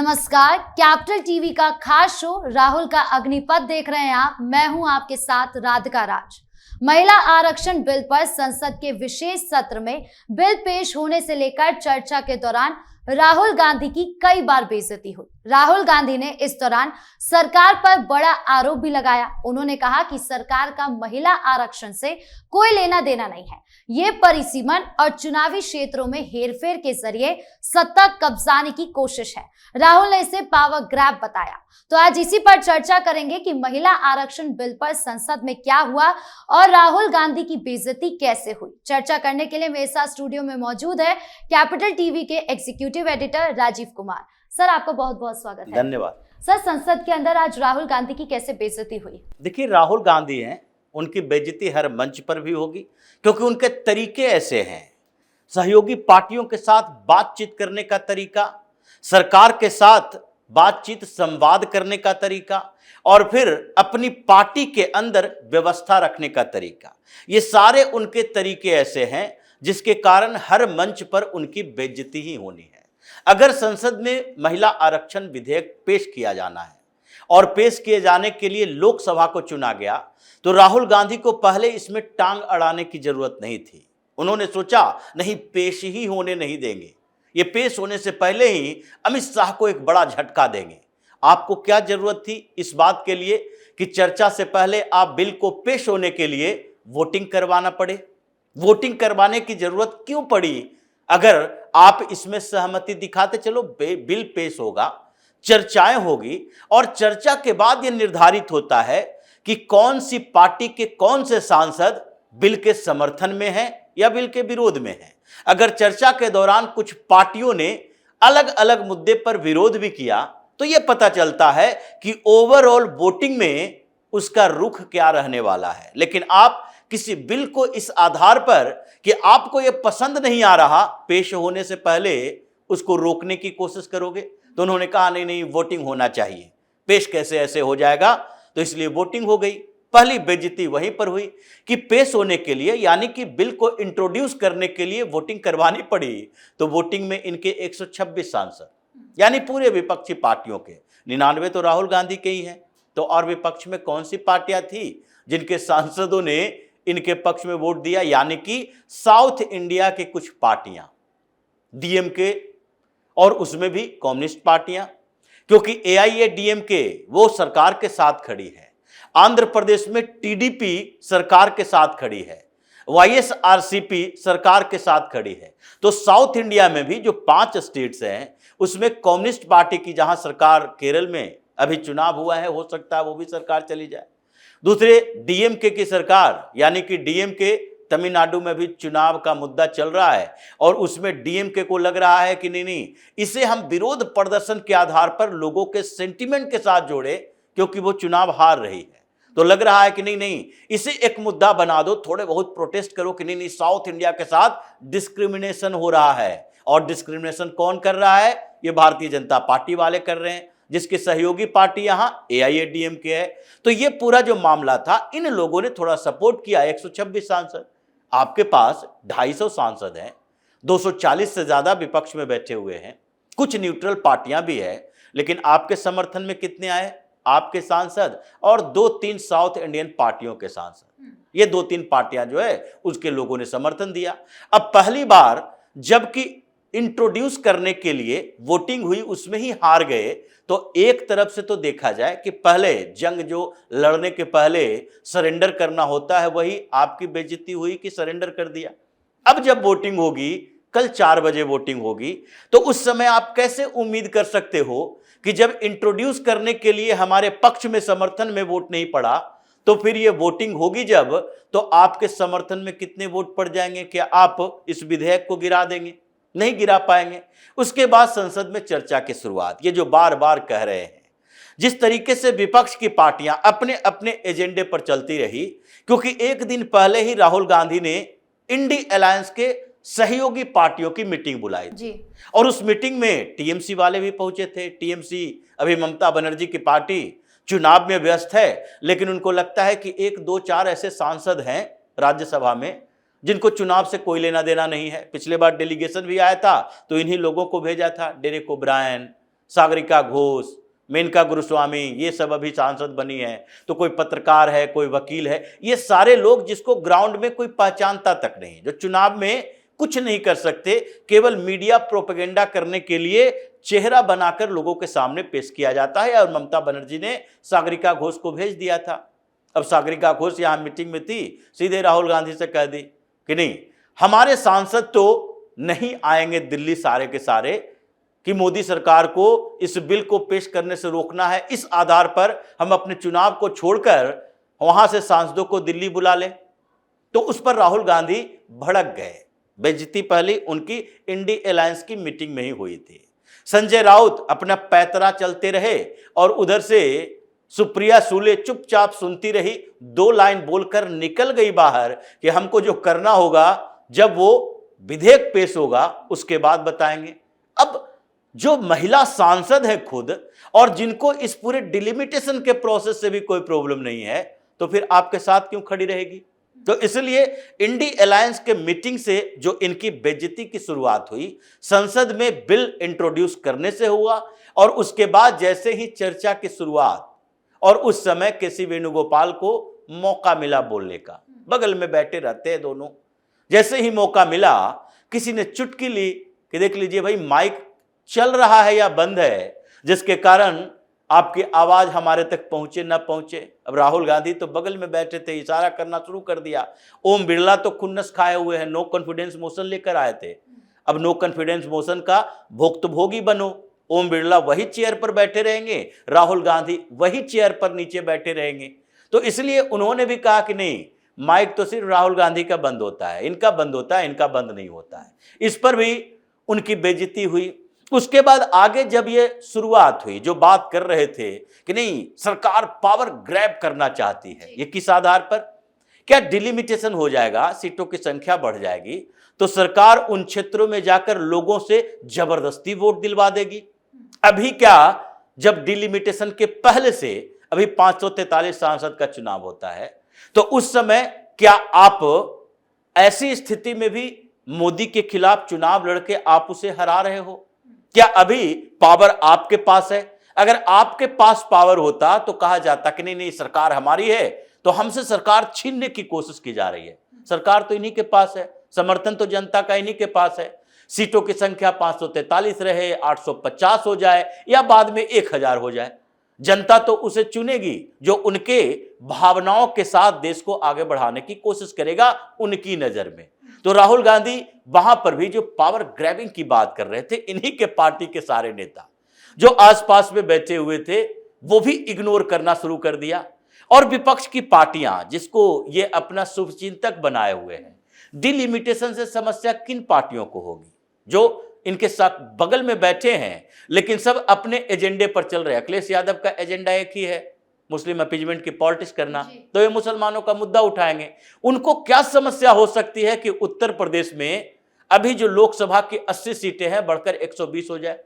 नमस्कार, capital TV का खास शो राहुल का अग्निपथ देख रहे हैं आप। मैं हूं आपके साथ राधिका राज। महिला आरक्षण बिल पर संसद के विशेष सत्र में बिल पेश होने से लेकर चर्चा के दौरान राहुल गांधी की कई बार बेइज्जती हुई। राहुल गांधी ने इस दौरान सरकार पर बड़ा आरोप भी लगाया। उन्होंने कहा कि सरकार का महिला आरक्षण से कोई लेना देना नहीं है, ये परिसीमन और चुनावी क्षेत्रों में हेरफेर के जरिए सत्ता कब्जाने की कोशिश है। राहुल ने इसे पावर ग्रैब बताया। तो आज इसी पर चर्चा करेंगे कि महिला आरक्षण बिल पर संसद में क्या हुआ और राहुल गांधी की बेइज्जती कैसे हुई। चर्चा करने के लिए मेरे साथ स्टूडियो में मौजूद है कैपिटल टीवी के executive editor Rajiv Kumar. Sir, आपका बहुत बहुत स्वागत है। धन्यवाद। सर, संसद के अंदर आज राहुल गांधी की कैसे बेइज्जती हुई? देखिए, राहुल गांधी हैं, उनकी बेइज्जती हर मंच पर भी होगी क्योंकि उनके तरीके ऐसे हैं। सहयोगी पार्टियों के साथ बातचीत करने का तरीका, सरकार के साथ बातचीत संवाद करने का तरीका और फिर अपनी पार्टी के अंदर व्यवस्था रखने का तरीका, ये सारे उनके तरीके ऐसे हैं जिसके कारण हर मंच पर उनकी बेइज्जती ही होनी है। अगर संसद में महिला आरक्षण विधेयक पेश किया जाना है और पेश किए जाने के लिए लोकसभा को चुना गया तो राहुल गांधी को पहले इसमें टांग अड़ाने की जरूरत नहीं थी। उन्होंने सोचा नहीं, पेश ही होने नहीं देंगे, ये पेश होने से पहले ही अमित शाह को एक बड़ा झटका देंगे। आपको क्या जरूरत थी इस बात के लिए कि चर्चा से पहले आप बिल को पेश होने के लिए वोटिंग करवाना पड़े? वोटिंग करवाने की जरूरत क्यों पड़ी? अगर आप इसमें सहमति दिखाते, चलो बिल पेश होगा, चर्चाएं होगी और चर्चा के बाद यह निर्धारित होता है कि कौन सी पार्टी के कौन से सांसद बिल के समर्थन में हैं या बिल के विरोध में हैं। अगर चर्चा के दौरान कुछ पार्टियों ने अलग अलग मुद्दे पर विरोध भी किया तो यह पता चलता है कि ओवरऑल वोटिंग में उसका रुख क्या रहने वाला है। लेकिन आप किसी बिल को इस आधार पर कि आपको यह पसंद नहीं आ रहा, पेश होने से पहले उसको रोकने की कोशिश करोगे। तो उन्होंने कहा नहीं नहीं, वोटिंग होना चाहिए, पेश कैसे ऐसे हो जाएगा, तो इसलिए वोटिंग हो गई। पहली बेइज्जती वहीं पर हुई कि पेश होने के लिए यानी कि बिल को इंट्रोड्यूस करने के लिए वोटिंग करवानी पड़ी। तो वोटिंग में इनके 126 सांसद यानी पूरे विपक्षी पार्टियों के 99 तो राहुल गांधी के ही हैं। तो और विपक्ष में कौन सी पार्टियां थी जिनके सांसदों ने इनके पक्ष में वोट दिया? यानी कि साउथ इंडिया के कुछ पार्टियां, डीएमके और उसमें भी कम्युनिस्ट पार्टियां, क्योंकि एआईएडीएमके वो सरकार के साथ खड़ी है। आंध्र प्रदेश में टीडीपी सरकार के साथ खड़ी है, वाईएसआरसीपी सरकार के साथ खड़ी है। तो साउथ इंडिया में भी जो 5 स्टेट्स हैं उसमें कम्युनिस्ट पार्टी की जहां सरकार, केरल में अभी चुनाव हुआ है, हो सकता है वो भी सरकार चली जाए। दूसरे डीएमके की सरकार यानी कि डीएमके तमिलनाडु में भी चुनाव का मुद्दा चल रहा है और उसमें डीएमके को लग रहा है कि नहीं, इसे हम विरोध प्रदर्शन के आधार पर लोगों के सेंटिमेंट के साथ जोड़े क्योंकि वो चुनाव हार रही है। तो लग रहा है कि नहीं नहीं, इसे एक मुद्दा बना दो, थोड़े बहुत प्रोटेस्ट करो कि नहीं नहीं, साउथ इंडिया के साथ डिस्क्रिमिनेशन हो रहा है। और डिस्क्रिमिनेशन कौन कर रहा है? ये भारतीय जनता पार्टी वाले कर रहे हैं, जिसकी सहयोगी पार्टी यहां एआईएडीएमके है। तो ये पूरा जो मामला था, इन लोगों ने थोड़ा सपोर्ट किया। 126 सांसद, आपके पास 250 सांसद हैं, 240 से ज्यादा विपक्ष में बैठे हुए हैं, कुछ न्यूट्रल पार्टियां भी है, लेकिन आपके समर्थन में कितने आए? आपके सांसद और 2-3 साउथ इंडियन पार्टियों के सांसद, ये 2-3 पार्टियां जो है उसके लोगों ने समर्थन दिया। अब पहली बार जबकि इंट्रोड्यूस करने के लिए वोटिंग हुई उसमें ही हार गए, तो एक तरफ से तो देखा जाए कि पहले जंग जो लड़ने के पहले सरेंडर करना होता है, वही आपकी बेइज्जती हुई कि सरेंडर कर दिया। अब जब वोटिंग होगी, कल 4 बजे वोटिंग होगी, तो उस समय आप कैसे उम्मीद कर सकते हो कि जब इंट्रोड्यूस करने के लिए हमारे पक्ष में समर्थन में वोट नहीं पड़ा, तो फिर ये वोटिंग होगी जब, तो आपके समर्थन में कितने वोट पड़ जाएंगे? क्या आप इस विधेयक को गिरा देंगे? नहीं गिरा पाएंगे। उसके बाद संसद में चर्चा की शुरुआत, ये जो बार बार कह रहे हैं, जिस तरीके से विपक्ष की पार्टियां अपने अपने एजेंडे पर चलती रही, क्योंकि एक दिन पहले ही राहुल गांधी ने इंडी अलायंस के सहयोगी पार्टियों की मीटिंग बुलाई थी और उस मीटिंग में टीएमसी वाले भी पहुंचे थे। टीएमसी अभी ममता बनर्जी की पार्टी चुनाव में व्यस्त है, लेकिन उनको लगता है कि 1-2-4 ऐसे सांसद हैं राज्यसभा में जिनको चुनाव से कोई लेना देना नहीं है। पिछले बार डेलीगेशन भी आया था तो इन्हीं लोगों को भेजा था, डेरेक ओब्रायन, सागरिका घोष, मेनका गुरुस्वामी, ये सब अभी सांसद बनी है, तो कोई पत्रकार है, कोई वकील है, ये सारे लोग जिसको ग्राउंड में कोई पहचानता तक नहीं, जो चुनाव में कुछ नहीं कर सकते, केवल मीडिया प्रोपेगेंडा करने के लिए चेहरा बनाकर लोगों के सामने पेश किया जाता है। और ममता बनर्जी ने सागरिका घोष को भेज दिया था। अब सागरिका घोष यहां मीटिंग में थी, सीधे राहुल गांधी से कह दी कि नहीं, हमारे सांसद तो नहीं आएंगे दिल्ली सारे के सारे, कि मोदी सरकार को इस बिल को पेश करने से रोकना है, इस आधार पर हम अपने चुनाव को छोड़कर वहां से सांसदों को दिल्ली बुला लें। तो उस पर राहुल गांधी भड़क गए। बेइज्जती पहले उनकी इंडी अलायंस की मीटिंग में ही हुई थी। संजय राउत अपना पैतरा चलते रहे और उधर से सुप्रिया सुले चुपचाप सुनती रही, 2 लाइन बोलकर निकल गई बाहर कि हमको जो करना होगा जब वो विधेयक पेश होगा उसके बाद बताएंगे। अब जो महिला सांसद है खुद, और जिनको इस पूरे डिलिमिटेशन के प्रोसेस से भी कोई प्रॉब्लम नहीं है, तो फिर आपके साथ क्यों खड़ी रहेगी? तो इसलिए इंडी अलायंस के मीटिंग से जो इनकी बेइज्जती की शुरुआत हुई, संसद में बिल इंट्रोड्यूस करने से हुआ, और उसके बाद जैसे ही चर्चा की शुरुआत, और उस समय केसी वेणुगोपाल को मौका मिला बोलने का, बगल में बैठे रहते हैं दोनों, जैसे ही मौका मिला किसी ने चुटकी ली कि देख लीजिए भाई माइक चल रहा है या बंद है, जिसके कारण आपकी आवाज हमारे तक पहुंचे ना पहुंचे। अब राहुल गांधी तो बगल में बैठे थे, इशारा करना शुरू कर दिया। ओम बिरला तो खुन्नस खाए हुए हैं, नो कॉन्फिडेंस मोशन लेकर आए थे। अब नो कॉन्फिडेंस मोशन का भुक्तभोगी बनो। ओम बिरला वही चेयर पर बैठे रहेंगे, राहुल गांधी वही चेयर पर नीचे बैठे रहेंगे। तो इसलिए उन्होंने भी कहा कि नहीं, माइक तो सिर्फ राहुल गांधी का बंद होता है, इनका बंद होता है, इनका बंद नहीं होता है। इस पर भी उनकी बेइज्जती हुई। उसके बाद आगे जब ये शुरुआत हुई, जो बात कर रहे थे कि नहीं सरकार पावर ग्रैब करना चाहती है, ये किस आधार पर? क्या डिलिमिटेशन हो जाएगा, सीटों की संख्या बढ़ जाएगी, तो सरकार उन क्षेत्रों में जाकर लोगों से जबरदस्ती वोट दिलवा देगी? अभी क्या, जब डिलिमिटेशन के पहले से अभी 543 सांसद का चुनाव होता है, तो उस समय क्या आप ऐसी स्थिति में भी मोदी के खिलाफ चुनाव लड़के आप उसे हरा रहे हो? क्या अभी पावर आपके पास है? अगर आपके पास पावर होता तो कहा जाता कि नहीं नहीं सरकार हमारी है, तो हमसे सरकार छीनने की कोशिश की जा रही है। सरकार तो इन्हीं के पास है, समर्थन तो जनता का इन्हीं के पास है। सीटों की संख्या 543 रहे, 850 हो जाए या बाद में 1000 हो जाए, जनता तो उसे चुनेगी जो उनके भावनाओं के साथ देश को आगे बढ़ाने की कोशिश करेगा उनकी नजर में। तो राहुल गांधी वहां पर भी जो पावर ग्रैबिंग की बात कर रहे थे, इन्हीं के पार्टी के सारे नेता जो आसपास में बैठे हुए थे वो भी इग्नोर करना शुरू कर दिया। और विपक्ष की पार्टियां जिसको ये अपना शुभचिंतक बनाए हुए हैं, डिलिमिटेशन से समस्या किन पार्टियों को होगी? जो इनके साथ बगल में बैठे हैं लेकिन सब अपने एजेंडे पर चल रहे हैं। अखिलेश यादव का एजेंडा एक ही है, मुस्लिम अपीजमेंट की पॉलिटिक्स करना, तो ये मुसलमानों का मुद्दा उठाएंगे। उनको क्या समस्या हो सकती है कि उत्तर प्रदेश में अभी जो लोकसभा की 80 सीटें हैं बढ़कर 120 हो जाए?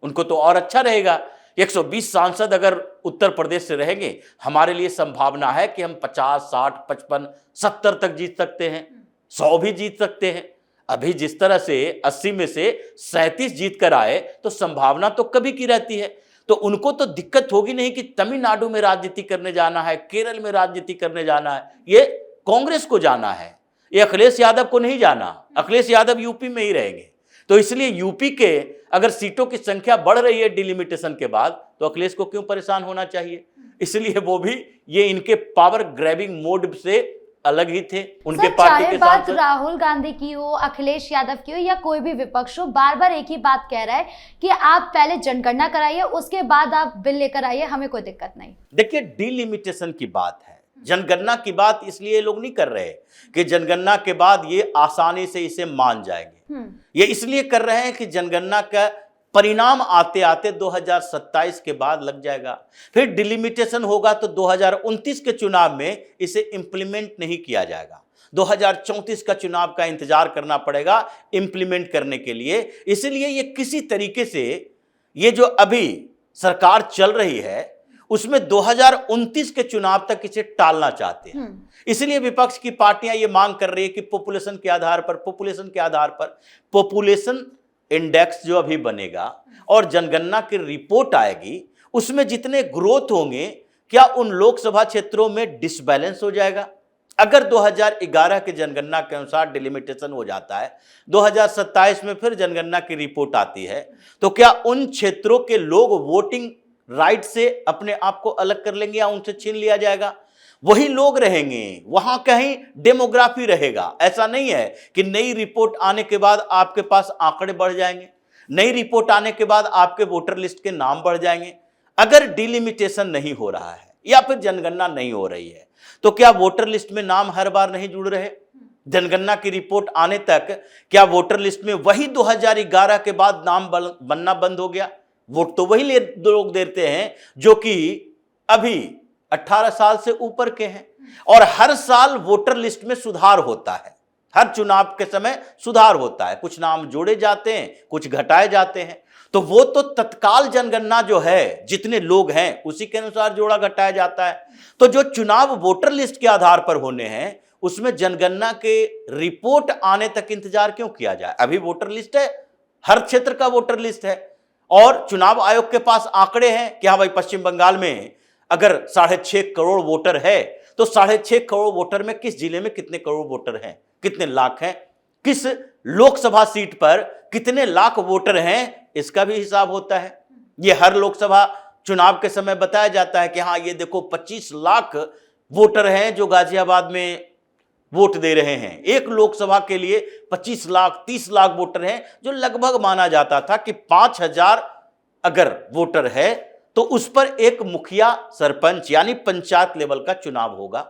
उनको तो और अच्छा रहेगा। 120 सांसद अगर उत्तर प्रदेश से रहेंगे, हमारे लिए संभावना है कि हम 50, 60, 55, 70 तक जीत सकते हैं, 100 भी जीत सकते हैं। अभी जिस तरह से 80 में से 37 जीत कर आए, तो संभावना तो कभी की रहती है। तो उनको तो दिक्कत होगी नहीं कि तमिलनाडु में राजनीति करने जाना है, केरल में राजनीति करने जाना है, ये कांग्रेस को जाना है, ये अखिलेश यादव को नहीं जाना। अखिलेश यादव यूपी में ही रहेंगे। तो इसलिए यूपी के अगर सीटों की संख्या बढ़ रही है डिलिमिटेशन के बाद, तो अखिलेश को क्यों परेशान होना चाहिए? इसलिए वो भी ये इनके पावर ग्रैबिंग मोड से अलग ही थे। उनके पार्टी के बात राहुल गांधी की हो, अखिलेश यादव की हो या कोई भी विपक्ष हो, बार बार एक ही बात कह रहा है कि आप पहले जनगणना कराइए, उसके बाद आप बिल लेकर आइए, हमें कोई दिक्कत नहीं। देखिए, डिलिमिटेशन की बात है, जनगणना की बात इसलिए लोग नहीं कर रहे कि जनगणना के बाद ये आसानी से इसे मान जाएंगे। ये इसलिए कर रहे हैं कि जनगणना का परिणाम आते आते 2027 के बाद लग जाएगा, फिर डिलिमिटेशन होगा तो 2029 के चुनाव में इसे इंप्लीमेंट नहीं किया जाएगा। 2034 का चुनाव का इंतजार करना पड़ेगा इंप्लीमेंट करने के लिए। इसलिए ये किसी तरीके से ये जो अभी सरकार चल रही है उसमें 2029 के चुनाव तक इसे टालना चाहते हैं। इसलिए विपक्ष की पार्टियां ये मांग कर रही है कि पॉपुलेशन के आधार पर इंडेक्स जो अभी बनेगा और जनगणना की रिपोर्ट आएगी, उसमें जितने ग्रोथ होंगे, क्या उन लोकसभा क्षेत्रों में डिसबैलेंस हो जाएगा? अगर 2011 की जनगणना के अनुसार डिलिमिटेशन हो जाता है, 2027 में फिर जनगणना की रिपोर्ट आती है, तो क्या उन क्षेत्रों के लोग वोटिंग राइट से अपने आप को अलग कर लेंगे या उनसे छीन लिया जाएगा? वही लोग रहेंगे, वहां कहीं डेमोग्राफी रहेगा। ऐसा नहीं है कि नई रिपोर्ट आने के बाद आपके पास आंकड़े बढ़ जाएंगे, नई रिपोर्ट आने के बाद आपके वोटर लिस्ट के नाम बढ़ जाएंगे। अगर डिलिमिटेशन नहीं हो रहा है या फिर जनगणना नहीं हो रही है, तो क्या वोटर लिस्ट में नाम हर बार नहीं जुड़ रहे? जनगणना की रिपोर्ट आने तक क्या वोटर लिस्ट में वही 2011 के बाद नाम बनना बंद हो गया? वोट तो वही लोग देते हैं जो कि अभी 18 साल से ऊपर के हैं, और हर साल वोटर लिस्ट में सुधार होता है। हर चुनाव के समय सुधार होता है, कुछ नाम जोड़े जाते हैं, कुछ घटाए जाते हैं। तो वो तो तत्काल जनगणना जो है, जितने लोग हैं उसी के अनुसार जोड़ा घटाया जाता है। तो जो चुनाव वोटर लिस्ट के आधार पर होने हैं, उसमें जनगणना के रिपोर्ट आने तक इंतजार क्यों किया जाए? अभी वोटर लिस्ट है, हर क्षेत्र का वोटर लिस्ट है, और चुनाव आयोग के पास आंकड़े हैं कि हाँ भाई, पश्चिम बंगाल में अगर 6.5 करोड़ वोटर है, तो 6.5 करोड़ वोटर में किस जिले में कितने करोड़ वोटर हैं, कितने लाख हैं, किस लोकसभा सीट पर कितने लाख वोटर हैं, इसका भी हिसाब होता है। ये हर लोकसभा चुनाव के समय बताया जाता है कि हाँ, ये देखो 25 लाख वोटर हैं जो गाजियाबाद में वोट दे रहे हैं। एक लोकसभा के लिए 25 लाख 30 लाख वोटर हैं, जो लगभग माना जाता था कि 5000 अगर वोटर है तो उस पर एक मुखिया सरपंच यानी पंचायत लेवल का चुनाव होगा।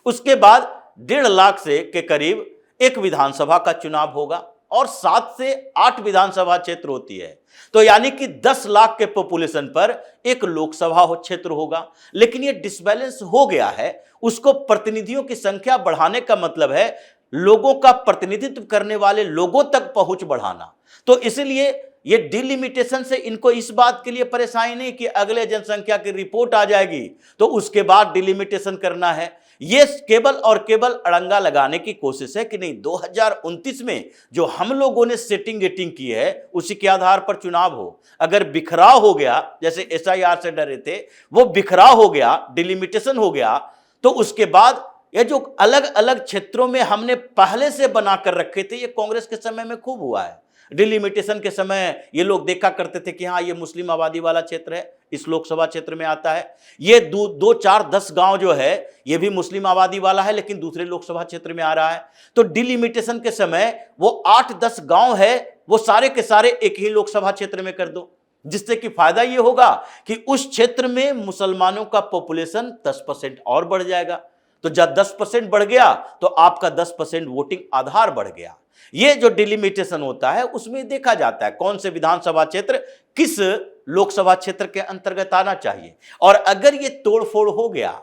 उसके बाद 1.5 लाख से के करीब एक विधानसभा का चुनाव होगा, और 7 से 8 विधानसभा क्षेत्र होती है। तो यानी कि 10 लाख के पॉपुलेशन पर एक लोकसभा क्षेत्र होगा। लेकिन ये डिसबैलेंस हो गया है। उसको प्रतिनिधियों की संख्या बढ़ाने का मतलब है लोगों का प्रतिनिधित्व करने वाले लोगों तक पहुंच बढ़ाना। तो इसलिए ये डिलिमिटेशन से इनको इस बात के लिए परेशानी नहीं कि अगले जनसंख्या की रिपोर्ट आ जाएगी तो उसके बाद डिलिमिटेशन करना है। ये केवल और केवल अड़ंगा लगाने की कोशिश है कि नहीं, 2029 में जो हम लोगों ने सेटिंग गेटिंग की है उसी के आधार पर चुनाव हो। अगर बिखराव हो गया, जैसे एसआईआर से डरे थे, वो बिखराव हो गया, डिलिमिटेशन हो गया, तो उसके बाद ये जो अलग अलग क्षेत्रों में हमने पहले से बनाकर रखे थे, ये कांग्रेस के समय में खूब हुआ है। डिलिमिटेशन के समय ये लोग देखा करते थे कि हाँ, ये मुस्लिम आबादी वाला क्षेत्र है, इस लोकसभा क्षेत्र में आता है। ये 2, 4, 10 गांव जो है ये भी मुस्लिम आबादी वाला है, लेकिन दूसरे लोकसभा क्षेत्र में आ रहा है। तो डिलिमिटेशन के समय वो 8-10 गांव है, वो सारे के सारे एक ही लोकसभा क्षेत्र में कर दो, जिससे कि फायदा ये होगा कि उस क्षेत्र में मुसलमानों का पॉपुलेशन 10% और बढ़ जाएगा। तो जब 10% बढ़ गया तो आपका 10% वोटिंग आधार बढ़ गया। ये जो डिलिमिटेशन होता है उसमें देखा जाता है कौन से विधानसभा क्षेत्र किस लोकसभा क्षेत्र के अंतर्गत आना चाहिए। और अगर ये तोड़फोड़ हो गया,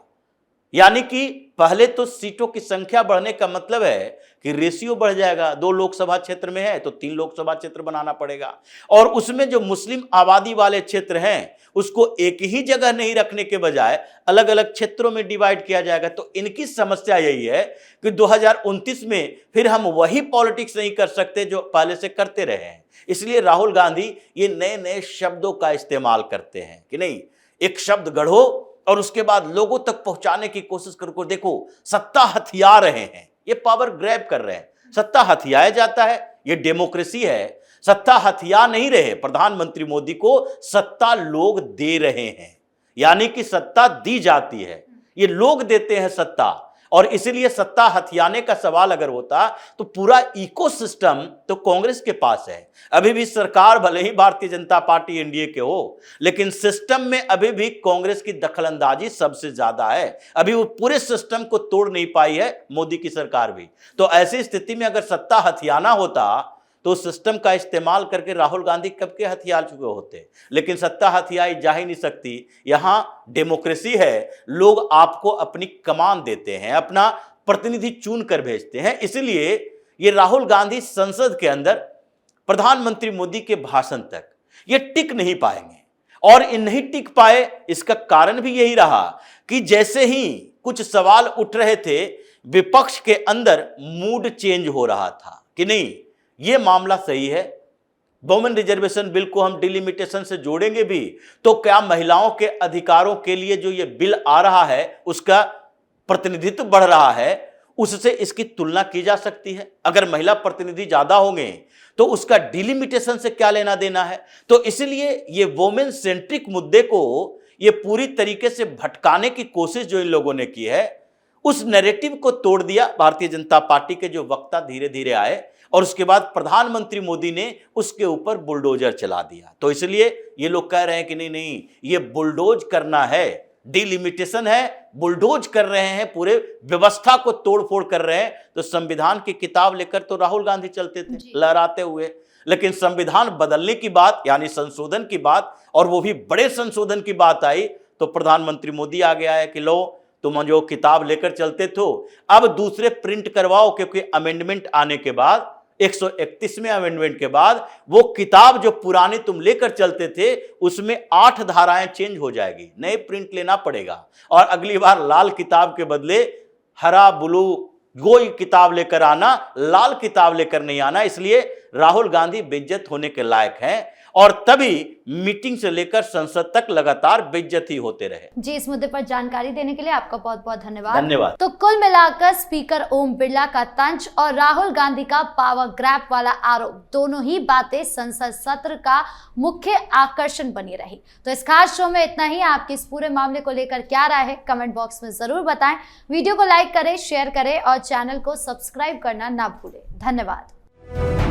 यानी कि पहले तो सीटों की संख्या बढ़ने का मतलब है कि रेशियो बढ़ जाएगा। 2 लोकसभा क्षेत्र में है तो 3 लोकसभा क्षेत्र बनाना पड़ेगा, और उसमें जो मुस्लिम आबादी वाले क्षेत्र हैं उसको एक ही जगह नहीं रखने के बजाय अलग अलग क्षेत्रों में डिवाइड किया जाएगा। तो इनकी समस्या यही है कि 2029 में फिर हम वही पॉलिटिक्स नहीं कर सकते जो पहले से करते रहे हैं। इसलिए राहुल गांधी ये नए नए शब्दों का इस्तेमाल करते हैं कि नहीं, एक शब्द गढ़ो और उसके बाद लोगों तक पहुंचाने की कोशिश करो। देखो, सत्ता हथिया रहे हैं, ये पावर ग्रैब कर रहे हैं। सत्ता हथियाया जाता है, ये डेमोक्रेसी है। सत्ता हथिया नहीं रहे, प्रधानमंत्री मोदी को सत्ता लोग दे रहे हैं, यानी कि सत्ता दी जाती है, ये लोग देते हैं सत्ता। और इसलिए सत्ता हथियाने का सवाल अगर होता तो पूरा इकोसिस्टम तो कांग्रेस के पास है। अभी भी सरकार भले ही भारतीय जनता पार्टी एनडीए के हो, लेकिन सिस्टम में अभी भी कांग्रेस की दखलंदाजी सबसे ज्यादा है। अभी वो पूरे सिस्टम को तोड़ नहीं पाई है मोदी की सरकार भी। तो ऐसी स्थिति में अगर सत्ता हथियाना होता तो सिस्टम का इस्तेमाल करके राहुल गांधी कब के हथियार चुके होते। लेकिन सत्ता हथियाई जा ही नहीं सकती। यहां डेमोक्रेसी है, लोग आपको अपनी कमान देते हैं, अपना प्रतिनिधि चुन कर भेजते हैं। इसलिए ये राहुल गांधी संसद के अंदर प्रधानमंत्री मोदी के भाषण तक ये टिक नहीं पाएंगे। और इन नहीं टिक पाए, इसका कारण भी यही रहा कि जैसे ही कुछ सवाल उठ रहे थे, विपक्ष के अंदर मूड चेंज हो रहा था कि नहीं, ये मामला सही है, वुमेन रिजर्वेशन बिल को हम डिलिमिटेशन से जोड़ेंगे भी तो क्या महिलाओं के अधिकारों के लिए जो ये बिल आ रहा है उसका प्रतिनिधित्व बढ़ रहा है, उससे इसकी तुलना की जा सकती है? अगर महिला प्रतिनिधि ज्यादा होंगे तो उसका डिलिमिटेशन से क्या लेना देना है? तो इसलिए ये वुमेन सेंट्रिक मुद्दे को ये पूरी तरीके से भटकाने की कोशिश जो इन लोगों ने की है, उस नैरेटिव को तोड़ दिया भारतीय जनता पार्टी के जो वक्ता धीरे धीरे आए और उसके बाद प्रधानमंत्री मोदी ने उसके ऊपर बुलडोजर चला दिया। तो इसलिए ये लोग कह रहे हैं कि नहीं नहीं, ये बुलडोज करना है, डिलिमिटेशन है, बुलडोज कर रहे हैं, पूरे व्यवस्था को तोड़फोड़ कर रहे हैं। तो संविधान की किताब लेकर तो राहुल गांधी चलते थे लहराते हुए, लेकिन संविधान बदलने की बात यानी संशोधन की बात, और वो भी बड़े संशोधन की बात आई तो प्रधानमंत्री मोदी आ गया है कि लो तुम जो किताब लेकर चलते थे अब दूसरे प्रिंट करवाओ, क्योंकि अमेंडमेंट आने के बाद 131वें अमेंडमेंट के बाद वो किताब जो पुरानी तुम लेकर चलते थे उसमें 8 धाराएं चेंज हो जाएगी, नए प्रिंट लेना पड़ेगा और अगली बार लाल किताब के बदले हरा ब्लू कोई किताब लेकर आना, लाल किताब लेकर नहीं आना। इसलिए राहुल गांधी बेइज्जत होने के लायक हैं और तभी मीटिंग से लेकर संसद तक लगातार बेइज्जती होते रहे। जी, इस मुद्दे पर जानकारी देने के लिए आपका बहुत बहुत धन्यवाद। तो कुल मिलाकर स्पीकर ओम बिरला का तंज और राहुल गांधी का पावर ग्रैब वाला आरोप, दोनों ही बातें संसद सत्र का मुख्य आकर्षण बनी रही। तो इस खास शो में इतना ही। आपके इस पूरे मामले को लेकर क्या राय है कमेंट बॉक्स में जरूर बताएं। वीडियो को लाइक करें, शेयर करें और चैनल को सब्सक्राइब करना ना भूलें। धन्यवाद।